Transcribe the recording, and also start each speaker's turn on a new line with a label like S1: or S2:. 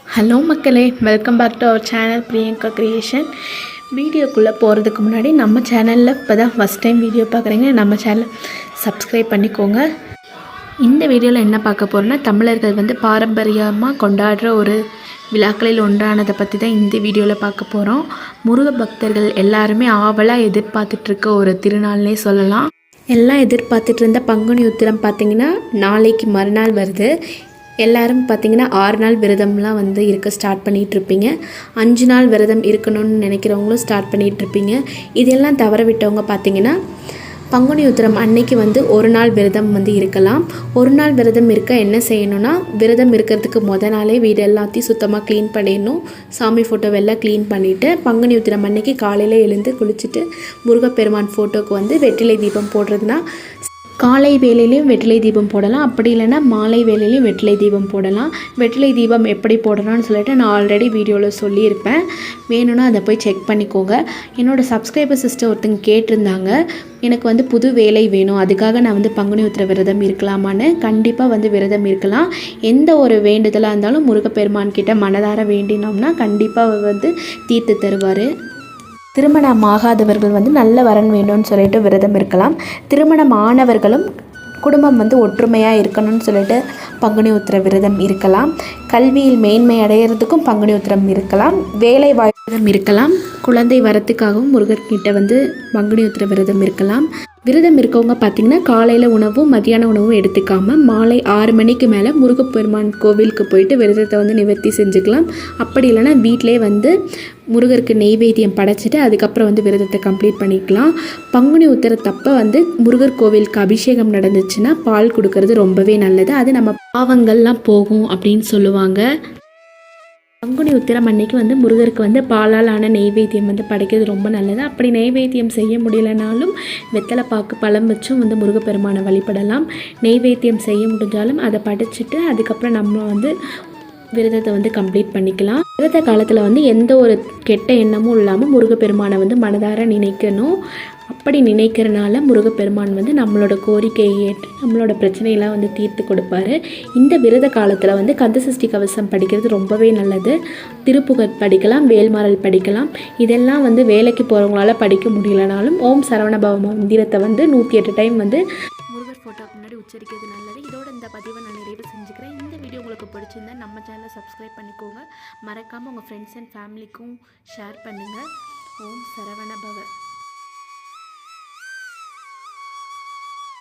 S1: Hello மக்களே, welcome back to our channel Priyanka creation. வீடியோக்குள்ளே போகிறதுக்கு முன்னாடி நம்ம சேனலில் இப்போ தான் ஃபஸ்ட் டைம் வீடியோ பார்க்குறீங்க, நம்ம சேனலை சப்ஸ்கிரைப் பண்ணிக்கோங்க. இந்த வீடியோவில் என்ன பார்க்க போகிறோன்னா, தமிழர்கள் பாரம்பரியமாக கொண்டாடுற ஒரு விழாக்களில் ஒன்றானதை பற்றி தான் இந்த வீடியோவில் பார்க்க போகிறோம். முருக பக்தர்கள் எல்லாருமே ஆவலாக எதிர்பார்த்துட்ருக்க ஒரு திருநாள்னே சொல்லலாம். எல்லாம் எதிர்பார்த்துட்டு இருந்த பங்குனி உத்திரம் பார்த்திங்கன்னா நாளைக்கு மறுநாள் வருது. எல்லோரும் பார்த்திங்கன்னா 6 நாள் விரதம்லாம் இருக்க ஸ்டார்ட் பண்ணிகிட்ருப்பீங்க. 5 நாள் விரதம் இருக்கணும்னு நினைக்கிறவங்களும் ஸ்டார்ட் பண்ணிகிட்ருப்பீங்க. இதெல்லாம் தவற விட்டவங்க பார்த்திங்கன்னா பங்குனி உத்திரம் அன்னைக்கு ஒரு நாள் விரதம் இருக்கலாம். ஒரு நாள் விரதம் இருக்க என்ன செய்யணும்னா, விரதம் இருக்கிறதுக்கு நாளே வீடு எல்லாத்தையும் சுத்தமாக க்ளீன் பண்ணிடணும். சாமி ஃபோட்டோவெல்லாம் க்ளீன் பண்ணிவிட்டு பங்குனி உத்திரம் அன்னைக்கு காலையில் எழுந்து குளிச்சுட்டு முருகப்பெருமான் ஃபோட்டோவுக்கு வெற்றிலை தீபம் போடுறதுனா காலை வேலையிலையும் வெற்றிலை தீபம் போடலாம். அப்படி இல்லைன்னா மாலை வேலையிலையும் வெற்றிலை தீபம் போடலாம். வெற்றிலை தீபம் எப்படி போடலாம்னு சொல்லிட்டு நான் ஆல்ரெடி வீடியோவில் சொல்லியிருப்பேன். வேணும்னா அதை போய் செக் பண்ணிக்கோங்க. என்னோடய சப்ஸ்கிரைபர் சிஸ்டர் ஒருத்தங்க கேட்டிருந்தாங்க, எனக்கு புது வேலை வேணும், அதுக்காக நான் பங்குனி உத்திர விரதம் இருக்கலாமான்னு. கண்டிப்பாக விரதம் இருக்கலாம். எந்த ஒரு வேண்டுதலாக இருந்தாலும் முருகப்பெருமான் கிட்ட மனதார வேண்டினோம்னா கண்டிப்பாக தீர்த்து தருவார். திருமணம் ஆகாதவர்கள் நல்ல வரன் வேண்டும்னு சொல்லிட்டு விரதம் இருக்கலாம். திருமணம் ஆனவர்களும் குடும்பம் ஒற்றுமையாக இருக்கணும்னு சொல்லிட்டு பங்குனி உத்திர விரதம் இருக்கலாம். கல்வியில் மேன்மை அடைகிறதுக்கும் பங்குனி உத்திரம் இருக்கலாம். வேலை விரதம் இருக்கலாம். குழந்தை வரத்துக்காகவும் முருகர்கிட்ட பங்குனி உத்திர விரதம் இருக்கலாம். விரதம் இருக்கவங்க பார்த்திங்கன்னா காலையில் உணவும் மத்தியான உணவும் எடுத்துக்காமல் மாலை 6 மணிக்கு மேலே முருகப்பெருமான் கோவிலுக்கு போயிட்டு விரதத்தை நிவர்த்தி செஞ்சுக்கலாம். அப்படி இல்லைன்னா வீட்டிலே முருகருக்கு நெய்வேத்தியம் படைச்சிட்டு அதுக்கப்புறம் விரதத்தை கம்ப்ளீட் பண்ணிக்கலாம். பங்குனி உத்திரத்தப்போ முருகர் கோவிலுக்கு அபிஷேகம் நடந்துச்சுன்னா பால் கொடுக்கறது ரொம்பவே நல்லது. அது நம்ம பாவங்கள்லாம் போகும் அப்படின்னு சொல்லுவாங்க. பங்குனி உத்திரம் அன்னைக்கு முருகருக்கு பாலால் ஆன நெய்வேத்தியம் படைக்கிறது ரொம்ப நல்லது. அப்படி நெய்வேத்தியம் செய்ய முடியலனாலும் வெத்தலை பாக்கு பழம் வச்சும் முருகப்பெருமானை வழிபடலாம். நெய்வேத்தியம் செய்ய முடிஞ்சாலும் அதை படைச்சிட்டு அதுக்கப்புறம் நம்ம விரதத்தை கம்ப்ளீட் பண்ணிக்கலாம். விரத காலத்தில் எந்த ஒரு கெட்ட எண்ணமும் இல்லாமல் முருகப்பெருமானை மனதார நினைக்கணும். அப்படி நினைக்கிறனால முருகப்பெருமான் நம்மளோட கோரிக்கையை ஏற்று நம்மளோட பிரச்சனையெல்லாம் தீர்த்து கொடுப்பாரு. இந்த விரத காலத்தில் கந்தசஷ்டி கவசம் படிக்கிறது ரொம்பவே நல்லது. திருப்புகழ் படிக்கலாம், வேல்மாறல் படிக்கலாம். இதெல்லாம் வேலைக்கு போகிறவங்களால படிக்க முடியலனாலும் ஓம் சரவணபவ மந்திரத்தை 108 டைம் முருகர் ஃபோட்டோக்கு முன்னாடி உச்சரிக்கிறது நல்லது. இதோட இந்த பதிவை நான் நிறைவு செஞ்சுக்கிறேன். இந்த வீடியோ உங்களுக்கு பிடிச்சிருந்தா நம்ம சேனலை சப்ஸ்கிரைப் பண்ணிக்கோங்க. மறக்காமல் உங்கள் ஃப்ரெண்ட்ஸ் அண்ட் ஃபேமிலிக்கும் ஷேர் பண்ணுங்கள். ஓம் சரவணபவ.